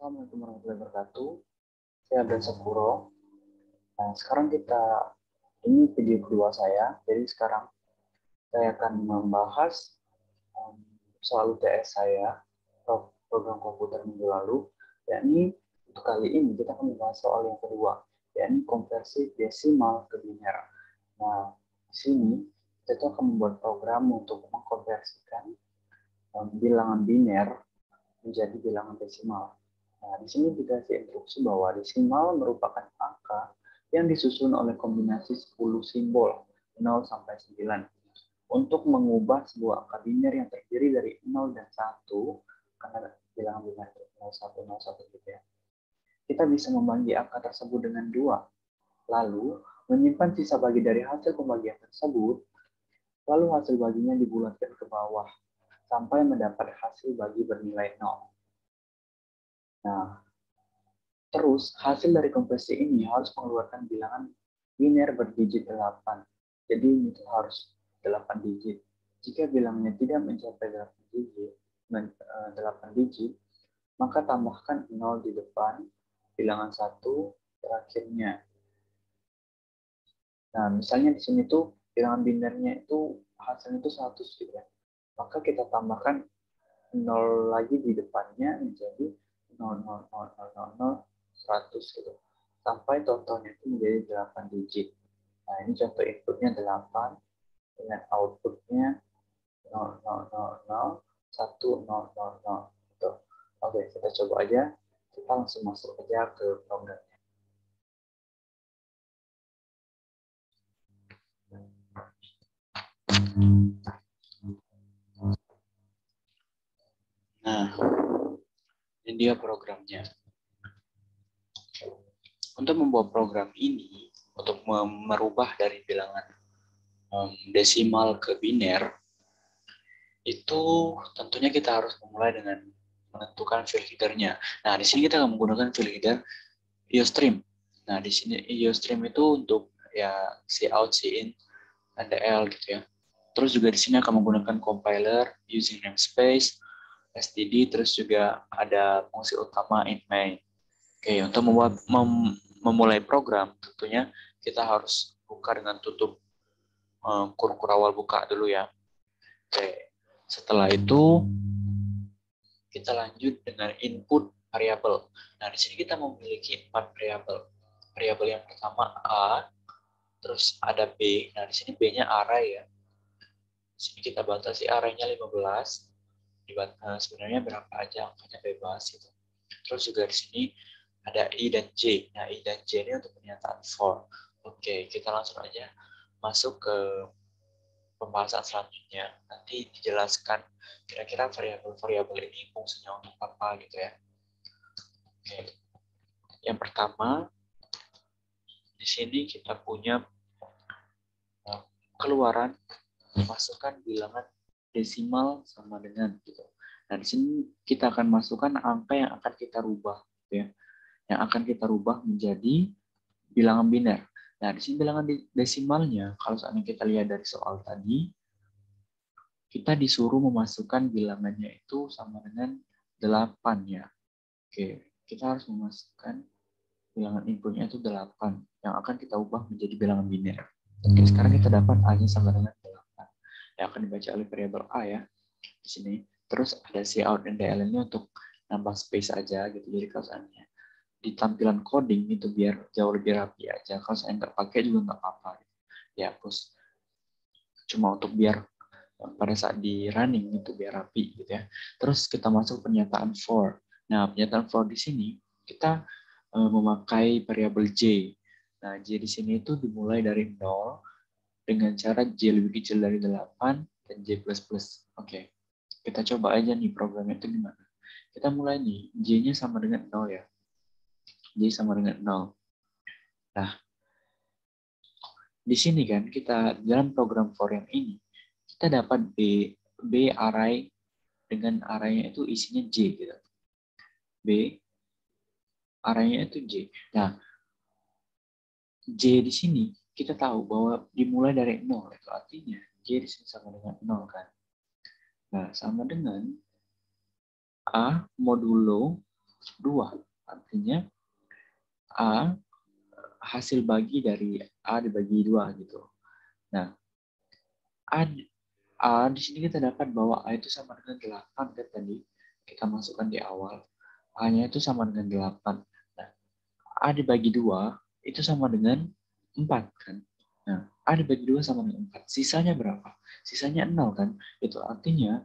Assalamualaikum warahmatullahi wabarakatuh. Saya Abdan Sapuro. Nah, sekarang ini video kedua saya. Jadi sekarang saya akan membahas soal UTS saya, program komputer minggu lalu. Yakni untuk kali ini kita akan membahas soal yang kedua, yakni konversi desimal ke biner. Nah, di sini kita akan membuat program untuk mengkonversikan bilangan biner menjadi bilangan desimal. Nah, di sini dikasih instruksi bahwa desimal merupakan angka yang disusun oleh kombinasi 10 simbol 0 sampai 9. Untuk mengubah sebuah angka biner yang terdiri dari 0 dan 1, karena bilangan biner 0101 gitu ya. Kita bisa membagi angka tersebut dengan 2, lalu menyimpan sisa bagi dari hasil pembagian tersebut, lalu hasil baginya dibulatkan ke bawah sampai mendapat hasil bagi bernilai 0. Nah, terus hasil dari konversi ini harus mengeluarkan bilangan biner berdigit 8. Jadi itu harus 8 digit. Jika bilangnya tidak mencapai 8 digit, maka tambahkan 0 di depan bilangan 1 terakhirnya. Nah, misalnya di sini tuh bilangan binernya itu hasilnya itu 100 gitu ya. Maka kita tambahkan 0 lagi di depannya menjadi 0,00000 gitu. Sampai totalnya itu menjadi 8 digit. Nah, ini contoh inputnya 8 dengan outputnya 0,000,1000 gitu. Oke, kita coba aja. Kita langsung masuk aja ke programnya. Nah, ini dia programnya. Untuk membuat program ini, untuk merubah dari bilangan desimal ke biner, itu tentunya kita harus memulai dengan menentukan field header-nya. Nah, di sini kita akan menggunakan field header IOStream. Nah, di sini IOStream itu untuk ya cout, cin, NDL gitu ya. Terus juga di sini akan menggunakan compiler using namespace, std, terus juga ada fungsi utama in main. Oke, untuk memulai program tentunya kita harus buka dengan tutup kurung awal buka dulu ya. Oke, setelah itu kita lanjut dengan input variabel. Nah, di sini kita memiliki 4 variabel. Variabel yang pertama A, terus ada B. Nah, di sini B-nya array ya. Di sini kita batasi array-nya 15. Sebenarnya berapa aja angkanya bebas gitu. Terus juga di sini ada I dan J. Nah, I dan J ini untuk pernyataan for. Oke, kita langsung aja masuk ke pembahasan selanjutnya. Nanti dijelaskan kira-kira variabel-variabel ini fungsinya untuk apa gitu ya. Oke. Yang pertama, di sini kita punya keluaran masukkan bilangan desimal sama dengan gitu. Nah, di sini kita akan masukkan angka yang akan kita rubah gitu ya. Yang akan kita rubah menjadi bilangan biner. Nah, di sini bilangan desimalnya, kalau seandainya kita lihat dari soal tadi, kita disuruh memasukkan bilangannya itu sama dengan 8 ya. Oke, kita harus memasukkan bilangan inputnya itu 8 yang akan kita ubah menjadi bilangan biner. Oke, sekarang kita dapat A-nya sama dengan 8 yang akan dibaca oleh variabel A ya di sini. Terus ada cout dan DL-nya untuk nambah space aja gitu. Jadi kalau seandainya di tampilan coding itu biar jauh lebih rapi aja. Kalau saya nggak pakai juga nggak apa-apa. Ya, terus cuma untuk biar pada saat di running itu biar rapi gitu ya. Terus kita masuk pernyataan for. Nah, pernyataan for di sini kita memakai variabel J. Nah, J di sini itu dimulai dari 0 dengan cara J lebih kecil dari 8 dan J++. Oke, kita coba aja nih programnya itu gimana. Kita mulai nih, J-nya sama dengan 0 ya. J sama dengan 0. Nah, di sini kan kita dalam program for yang ini, kita dapat B array dengan arraynya itu isinya J gitu. B arraynya itu J. Nah, J di sini kita tahu bahwa dimulai dari 0. Itu artinya J di sini sama dengan 0 kan. Nah, sama dengan A modulo 2. Artinya A hasil bagi dari A dibagi 2 gitu. Nah, A di sini kita dapat bahwa A itu sama dengan 8 kan tadi kita masukkan di awal. A-nya itu sama dengan 8. Nah, A dibagi 2 itu sama dengan 4 kan. Nah, A dibagi 2 sama dengan 4. Sisanya berapa? Sisanya 0 kan. Itu artinya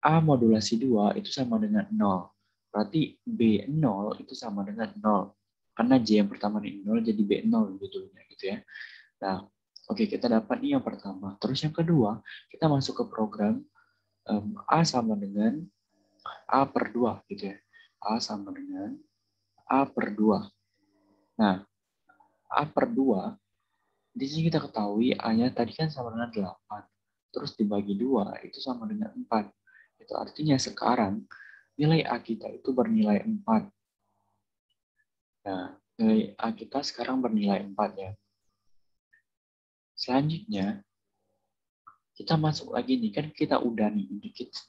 A modulasi 2 itu sama dengan 0. Berarti B0 itu sama dengan 0. Karena J yang pertama ini 0, jadi B0 judulnya gitu ya. Nah, oke, kita dapat nih yang pertama. Terus yang kedua, kita masuk ke program A sama dengan A per 2 gitu ya. A sama dengan A per 2. Nah, A per 2, di sini kita ketahui A-nya tadi kan sama dengan 8. Terus dibagi 2, itu sama dengan 4. Itu artinya sekarang nilai A kita itu bernilai 4. Nah, nilai A kita sekarang bernilai 4 ya. Selanjutnya, kita masuk lagi nih. Kan kita udah nih,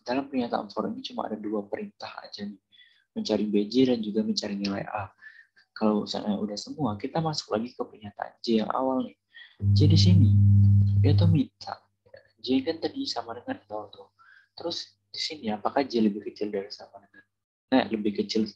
dalam pernyataan for ini cuma ada 2 perintah aja nih. Mencari BJ dan juga mencari nilai A. Kalau misalnya udah semua, kita masuk lagi ke pernyataan J yang awal nih. J di sini, dia tuh minta. J kan tadi sama dengan 0 tuh. Terus di sini apakah J lebih kecil dari sama dengan lebih kecil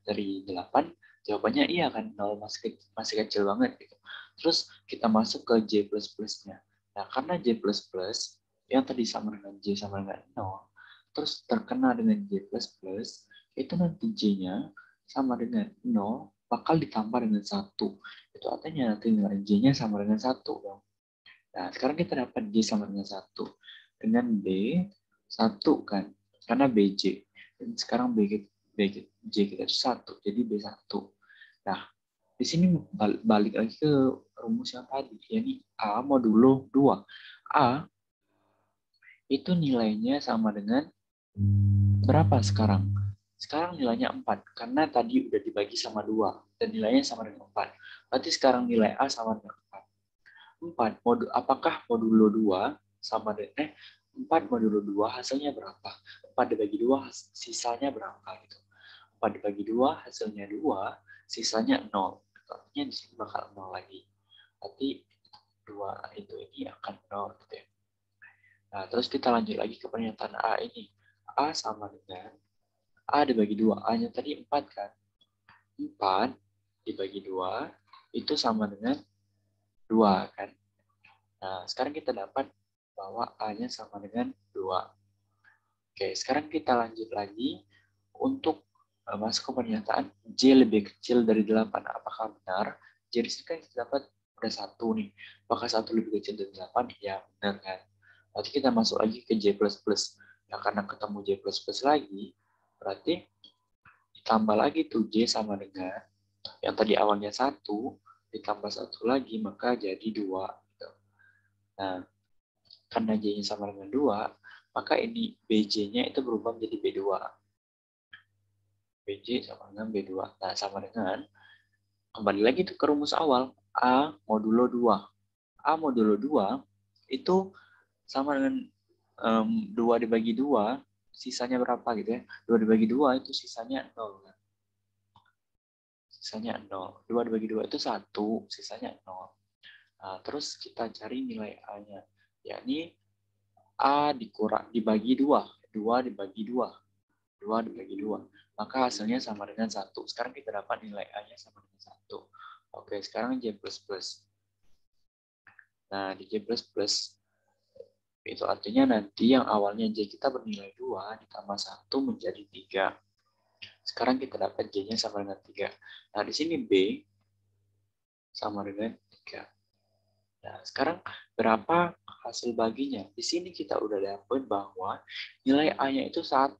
dari 8? Jawabannya iya kan, 0 masih kecil banget gitu. Terus kita masuk ke J plus-plusnya. Nah, karena J plus-plus yang tadi sama dengan J sama dengan 0, terus terkena dengan J plus-plus, itu nanti J-nya sama dengan 0 bakal ditambah dengan 1. Itu artinya nanti nilai J-nya sama dengan 1 dong. Nah, sekarang kita dapat J sama dengan 1. Dengan B, 1 kan. Karena BJ. Dan sekarang J kita itu 1. Jadi B1. Nah, di sini balik lagi ke rumus yang tadi. Yakni A modulo 2. A itu nilainya sama dengan berapa sekarang? Sekarang nilainya 4. Karena tadi udah dibagi sama 2. Dan nilainya sama dengan 4. Berarti sekarang nilai A sama dengan 4. Apakah modulo 2 sama dengan 4 modulo 2 hasilnya berapa? 4 dibagi 2 sisanya berapa gitu. 4 dibagi 2 hasilnya 2, sisanya 0. Artinya di sini bakal 0 lagi. Berarti 2 itu ini akan 0 gitu ya. Nah, terus kita lanjut lagi ke pernyataan A ini. A sama dengan A dibagi 2. A-nya tadi 4 kan. 4 dibagi 2 itu sama dengan 2 kan. Nah, sekarang kita dapat bahwa A-nya sama dengan 2. Oke, sekarang kita lanjut lagi untuk masuk ke pernyataan J lebih kecil dari 8. Apakah benar? Jadi kan kita dapat ada 1 nih. Apakah 1 lebih kecil dari 8? Ya, benar kan. Berarti kita masuk lagi ke J++. Nah, karena ketemu J++ lagi, berarti ditambah lagi tuh J sama dengan yang tadi awalnya 1, ditambah 1 lagi, maka jadi 2. Nah, karena J-nya sama dengan 2, maka ini BJ-nya itu berubah menjadi B2. BJ sama dengan B2. Nah, sama dengan, kembali lagi tuh ke rumus awal, A modulo 2. A modulo 2 itu sama dengan 2 dibagi 2, sisanya berapa gitu ya. 2 dibagi 2 itu sisanya 0. Kan? Sisanya 0. 2 dibagi 2 itu 1, sisanya 0. Nah, terus kita cari nilai A-nya. Yakni A dibagi 2. 2 dibagi 2. 2 dibagi 2. Maka hasilnya sama dengan 1. Sekarang kita dapat nilai A-nya sama dengan 1. Oke, sekarang J++. Nah, di J++, itu artinya nanti yang awalnya J kita bernilai 2 ditambah 1 menjadi 3. Sekarang kita dapat J-nya sama dengan 3. Nah, di sini B sama dengan 3. Nah, sekarang berapa hasil baginya? Di sini kita udah dapat bahwa nilai A-nya itu 1.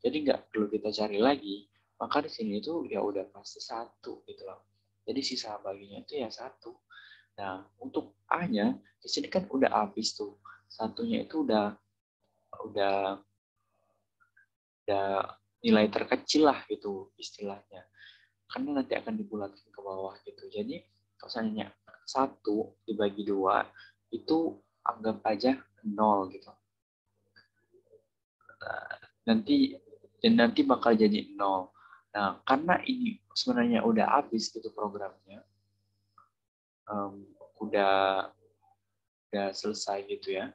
Jadi nggak perlu kita cari lagi. Maka di sini itu ya udah pasti 1 gitu loh. Jadi sisa baginya itu ya 1. Nah, untuk A-nya di sini kan udah habis tuh. Satunya itu udah nilai terkecil lah gitu istilahnya. Karena nanti akan dibulatkan ke bawah gitu. Jadi kalau misalnya 1 dibagi 2 itu anggap aja 0 gitu. Nah, nanti bakal jadi 0. Nah, karena ini sebenarnya udah habis gitu programnya, udah selesai gitu ya,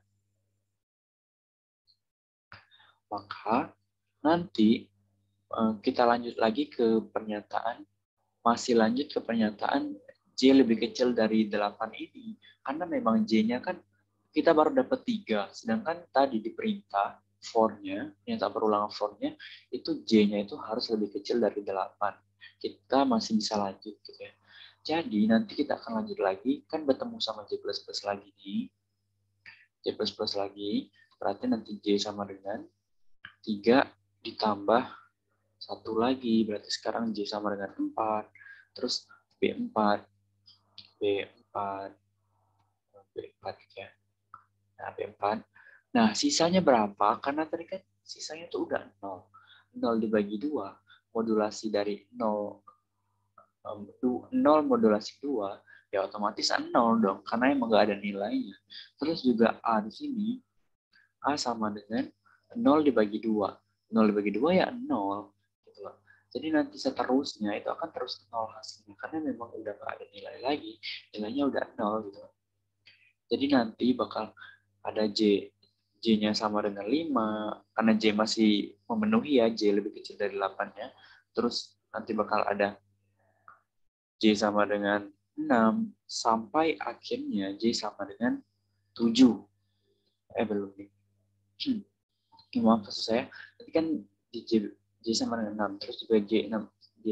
maka nanti kita lanjut lagi ke pernyataan, masih lanjut ke pernyataan J lebih kecil dari 8 ini. Karena memang J-nya kan kita baru dapat 3, sedangkan tadi di perintah for-nya, pernyataan perulangan for-nya, itu J-nya itu harus lebih kecil dari 8. Kita masih bisa lanjut gitu ya. Jadi nanti kita akan lanjut lagi, kan bertemu sama J++ lagi nih. J++ lagi, berarti nanti J sama dengan 3 ditambah 1 lagi, berarti sekarang J sama dengan 4, terus B4, B4, B4 ya. Nah, B4. Nah, sisanya berapa? Karena tadi kan sisanya tuh udah 0. 0 dibagi 2, modulasi dari 0, 0 modulasi 2, ya otomatis 0 dong, karena emang nggak ada nilainya. Terus juga A di sini, A sama dengan 0 dibagi 2. 0 dibagi 2 ya 0. Gitu loh. Jadi nanti seterusnya itu akan terus 0 hasilnya, karena memang udah nggak ada nilai lagi, nilainya udah 0 gitu. Jadi nanti bakal ada J. J-nya sama dengan 5, karena J masih memenuhi ya, J lebih kecil dari 8-nya. Terus nanti bakal ada J sama dengan 6, sampai akhirnya J sama dengan 7. Belum nih. Maaf saya. Tadi kan J sama dengan 6, terus juga J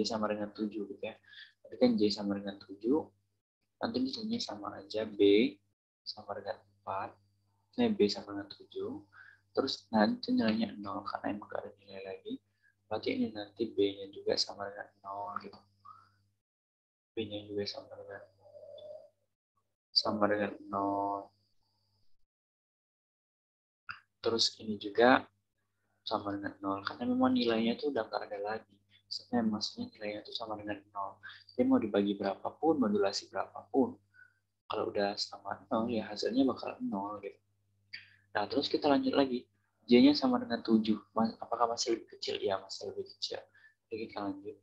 sama dengan 7 gitu ya. Tadi kan J sama dengan 7, nanti di sini sama aja B sama dengan 4. Ini B sama dengan 7. Terus nanti nilainya 0 karena emang gak ada nilai lagi. Berarti ini nanti B-nya juga sama dengan 0 gitu. B-nya juga sama dengan 0. Terus ini juga sama dengan 0 karena memang nilainya itu udah gak ada lagi. Maksudnya nilainya itu sama dengan 0. Jadi mau dibagi berapapun, modulasi berapapun, kalau udah sama 0 ya hasilnya bakal 0 gitu. Nah, terus kita lanjut lagi. J-nya sama dengan 7. Apakah masih lebih kecil? Ya, masih lebih kecil. Jadi kita lanjut.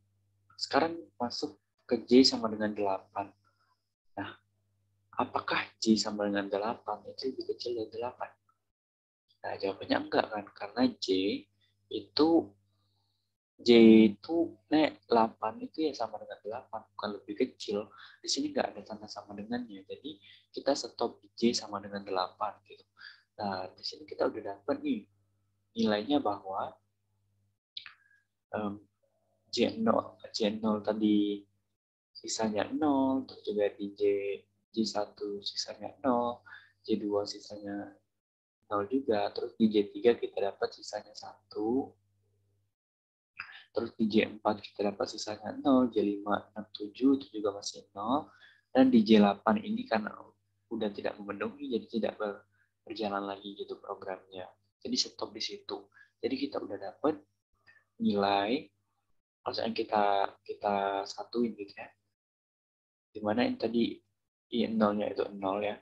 Sekarang masuk ke J sama dengan 8. Nah, apakah J sama dengan 8 itu lebih kecil dari 8? Nah, jawabannya enggak kan? Karena itu J 8 itu ya sama dengan 8, bukan lebih kecil. Di sini nggak ada tanda sama dengannya. Jadi kita stop J sama dengan 8 gitu. Nah, di sini kita udah dapat nih nilainya bahwa J0 tadi sisanya 0, terus juga di J1 sisanya 0, J2 sisanya 0 juga, terus di J3 kita dapat sisanya 1, terus di J4 kita dapat sisanya 0, J5, 6, 7 itu juga masih 0, dan di J8 ini karena udah tidak memenuhi, jadi tidak berjalan lagi gitu programnya. Jadi stop di situ. Jadi kita udah dapat nilai, maksudnya kita satuin gitu ya. Dimana yang tadi nolnya itu 0 ya.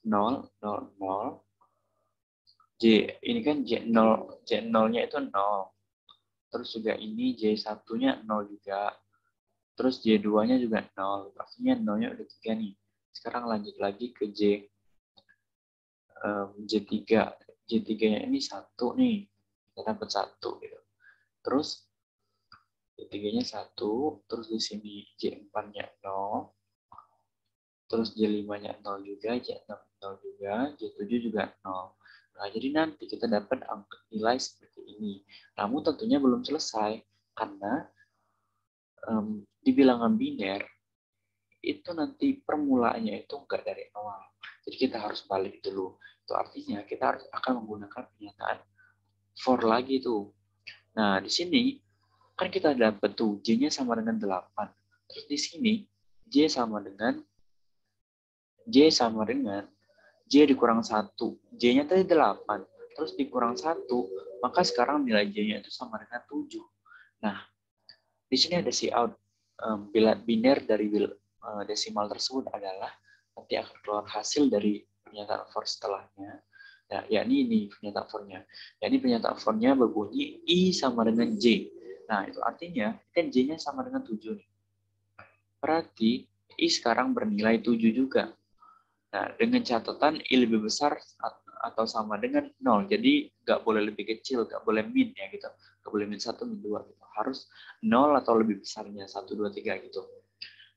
0, 0, 0. Ini kan J0-nya itu 0. Terus juga ini J1-nya 0 juga. Terus J2-nya juga 0. Artinya 0-nya udah 3 nih. Sekarang lanjut lagi ke J3. J3-nya ini 1 nih. Kita dapat 1 gitu. Terus J3-nya 1. Terus di sini J4-nya 0. Terus J5-nya 0 juga. J6 0 juga. J7 juga 0. Nah, jadi nanti kita dapat angka nilai seperti ini. Namun tentunya belum selesai. Karena di bilangan biner, itu nanti permulaannya itu enggak dari awal. Jadi kita harus balik dulu. Itu artinya kita akan menggunakan pernyataan for lagi tuh. Nah, di sini kan kita dapat tuh J-nya sama dengan 8. Terus di sini J sama dengan J dikurang 1. J-nya tadi 8. Terus dikurang 1, maka sekarang nilai J-nya itu sama dengan 7. Nah, di sini ada cout. Biner dari desimal tersebut adalah nanti akan keluar hasil dari pernyataan for setelahnya. Ya, yakni ini pernyataan for-nya. Yakni pernyataan for-nya berbunyi I sama dengan J. Nah, itu artinya kan J-nya sama dengan 7 nih. Berarti I sekarang bernilai 7 juga. Nah, dengan catatan I lebih besar atau sama dengan 0. Jadi nggak boleh lebih kecil, nggak boleh min ya gitu. Nggak boleh min 1, min 2 gitu. Harus 0 atau lebih besarnya 1, 2, 3 gitu.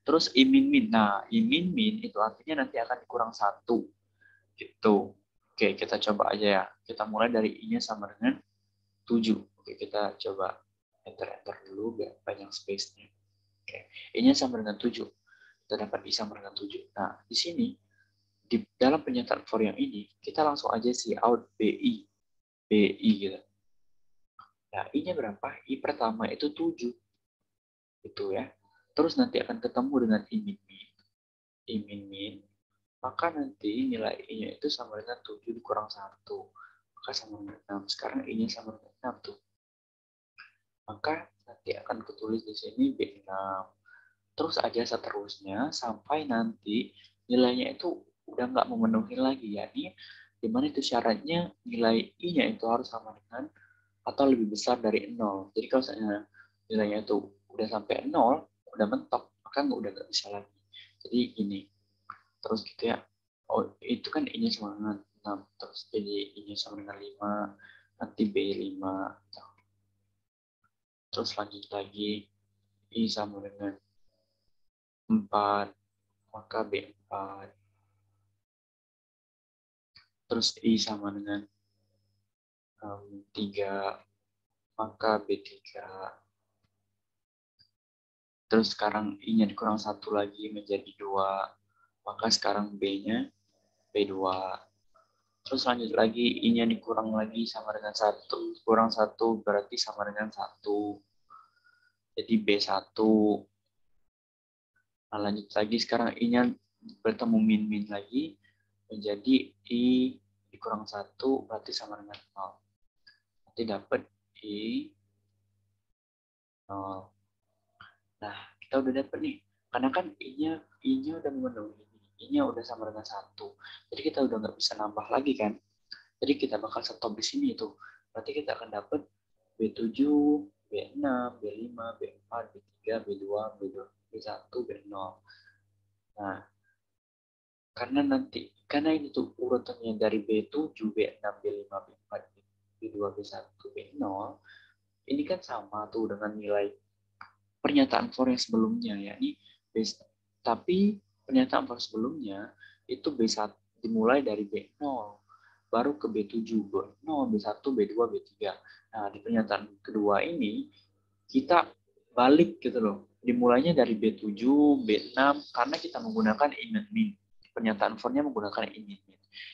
Terus I min min. Nah, I min min itu artinya nanti akan dikurang 1 gitu. Oke, kita coba aja ya. Kita mulai dari I-nya sama dengan 7. Oke, kita coba enter dulu biar banyak space-nya. Oke, I-nya sama dengan 7. Kita dapat I sama dengan 7. Nah, di sini di dalam pernyataan for yang ini, kita langsung aja see out BI gitu. Nah, I-nya berapa? I pertama itu 7. Gitu ya. Terus nanti akan ketemu dengan I min min. I min min. Maka nanti nilai I-nya itu sama dengan 7 dikurang 1. Maka sama dengan 6. Sekarang I-nya sama dengan 6 tuh. Maka nanti akan ketulis di sini B6. Terus aja seterusnya sampai nanti nilainya itu udah nggak memenuhi lagi, yakni di mana itu syaratnya nilai I-nya itu harus sama dengan atau lebih besar dari 0. Jadi kalau misalnya nilainya itu udah sampai 0, udah mentok, maka udah nggak bisa lagi. Jadi ini terus gitu ya. Oh, itu kan I-nya sama dengan 6, terus jadi I-nya sama dengan 5, nanti B5. Terus lanjut lagi I sama dengan 4, maka B4. Terus I sama dengan 3, maka B3. Terus sekarang I-nya dikurang 1 lagi menjadi 2, maka sekarang B-nya B2. Terus lanjut lagi, I-nya dikurang lagi sama dengan 1. Kurang 1 berarti sama dengan 1. Jadi B1. Nah, lanjut lagi, sekarang I-nya bertemu min-min lagi, menjadi I dikurang 1 berarti sama dengan 0. Nanti dapat I 0. Nah, kita udah dapat nih. Karena kan I-nya udah memenuhi. I-nya udah sama dengan 1. Jadi kita udah nggak bisa nambah lagi kan. Jadi kita bakal stop di sini itu. Berarti kita akan dapat B7, B6, B5, B4, B3, B2, B1, B0. Nah, karena ini tuh urutannya dari B7, B6, B5, B4, B2, B1, B0, ini kan sama tuh dengan nilai pernyataan for yang sebelumnya, yakni tapi pernyataan for sebelumnya itu B1 dimulai dari B0, baru ke B7, B0, B1, B2, B3. Nah, di pernyataan kedua ini kita balik gitu loh. Dimulainya dari B7, B6 karena kita menggunakan in-min. Pernyataan for-nya menggunakan in-min.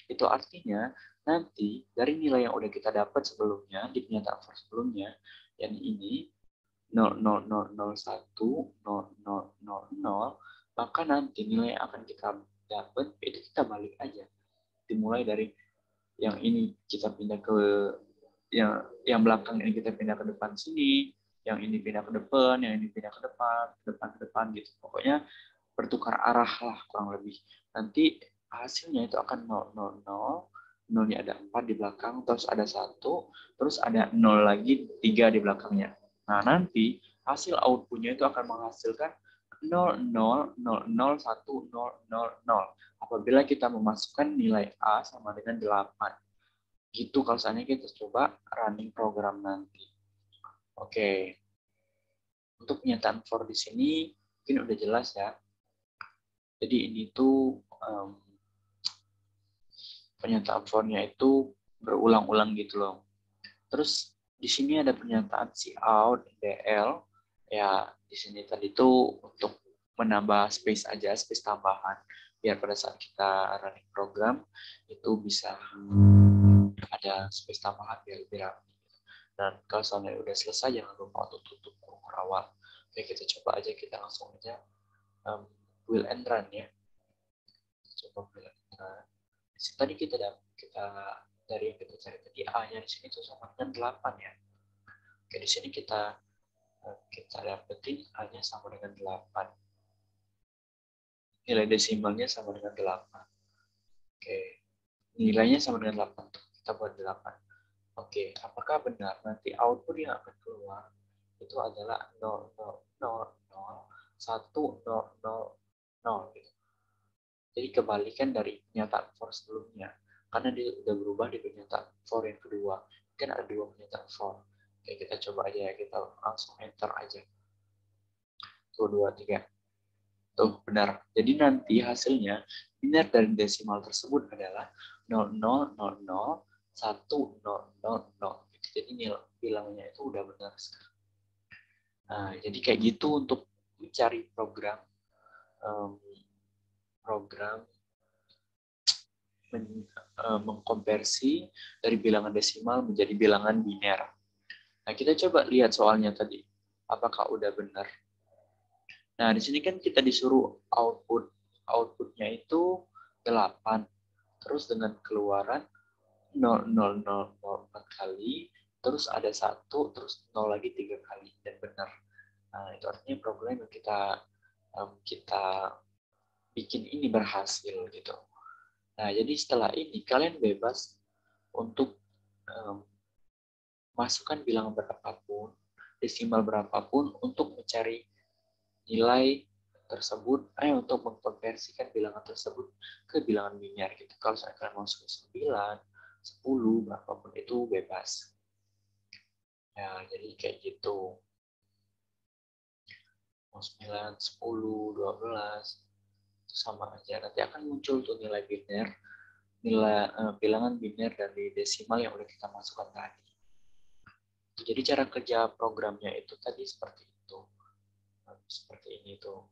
Itu artinya nanti dari nilai yang udah kita dapat sebelumnya di pernyataan for sebelumnya, yang ini 0,001,0,0,0, maka nanti nilai yang akan kita dapat itu kita balik aja. Dimulai dari yang ini kita pindah ke yang belakang ini kita pindah ke depan sini, yang ini pindah ke depan, yang ini pindah ke depan gitu. Pokoknya bertukar arah lah kurang lebih. Nanti hasilnya itu akan 0, 0, 0, nolnya ada 4 di belakang, terus ada 1, terus ada 0 lagi 3 di belakangnya. Nah, nanti hasil output-nya itu akan menghasilkan 0, 0, 0, 0, 1, 0, 0, 0. Apabila kita memasukkan nilai A sama dengan 8. Gitu kalau seandainya kita coba running program nanti. Oke. Untuk pernyataan for di sini mungkin udah jelas ya. Jadi ini tuh pernyataan for-nya itu berulang-ulang gitu loh. Terus di sini ada pernyataan cout DL. Ya, di sini tadi itu untuk menambah space aja, space tambahan. Biar pada saat kita running program itu bisa ada space tambahan biar lebih rapi. Dan kalau soalnya udah selesai, jangan lupa untuk tutup kurung awal. Oke, kita coba aja, kita langsung aja will and run ya. Coba will and run. Tadi kita dari yang kita cari tadi A-nya di sini itu sama dengan 8 ya. Oke, di sini kita dapetin A-nya sama dengan 8. Nilai desimalnya sama dengan 8. Oke. Nilainya sama dengan 8 tuh. Kita buat 8. Oke, apakah benar nanti output yang akan keluar itu adalah 0,000,1,0,0 gitu. Jadi kebalikan dari pernyataan for sebelumnya. Karena dia udah berubah di pernyataan for yang kedua. Kan ada dua pernyataan for. Oke, kita coba aja ya, kita langsung enter aja. Tuh, 2, 3. Tuh, benar. Jadi nanti hasilnya, biner dari desimal tersebut adalah 0,000,1,0,0. Jadi bilangnya itu udah benar sekarang. Nah, jadi kayak gitu untuk mencari program mengkonversi dari bilangan desimal menjadi bilangan biner. Nah, kita coba lihat soalnya tadi. Apakah udah benar? Nah, di sini kan kita disuruh outputnya itu 8. Terus dengan keluaran 0,0004 kali, terus ada 1, terus 0 lagi 3 kali, dan benar. Nah, itu artinya program yang kita bikin ini berhasil gitu. Nah, jadi setelah ini kalian bebas untuk masukkan bilangan berapapun, desimal berapapun untuk mencari nilai tersebut, untuk mengkonversikan bilangan tersebut ke bilangan biner gitu. Kalau saya kalian mau 9, 10, berapapun itu bebas. Ya, jadi kayak gitu. Mau 9, 10, 12, itu sama aja. Nanti akan muncul tuh nilai biner, nilai bilangan biner dari desimal yang udah kita masukkan tadi. Jadi cara kerja programnya itu tadi seperti itu. Seperti ini tuh.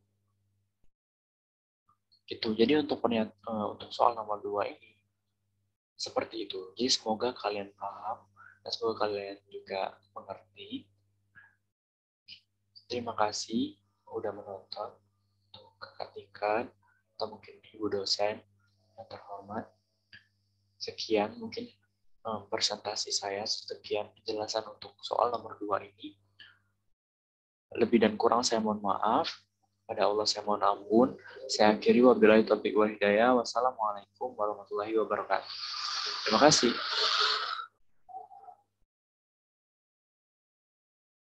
Gitu. Jadi untuk soal nomor 2 ini seperti itu. Jadi semoga kalian paham dan semoga kalian juga mengerti. Terima kasih udah menonton. Untuk Kakak Tika atau mungkin Ibu dosen yang terhormat. Sekian mungkin presentasi saya, sekian penjelasan untuk soal nomor 2 ini. Lebih dan kurang saya mohon maaf. Pada Allah saya mohon ampun. Saya akhiri wabillahi taufiq wal hidayah. Wassalamualaikum warahmatullahi wabarakatuh. Terima kasih.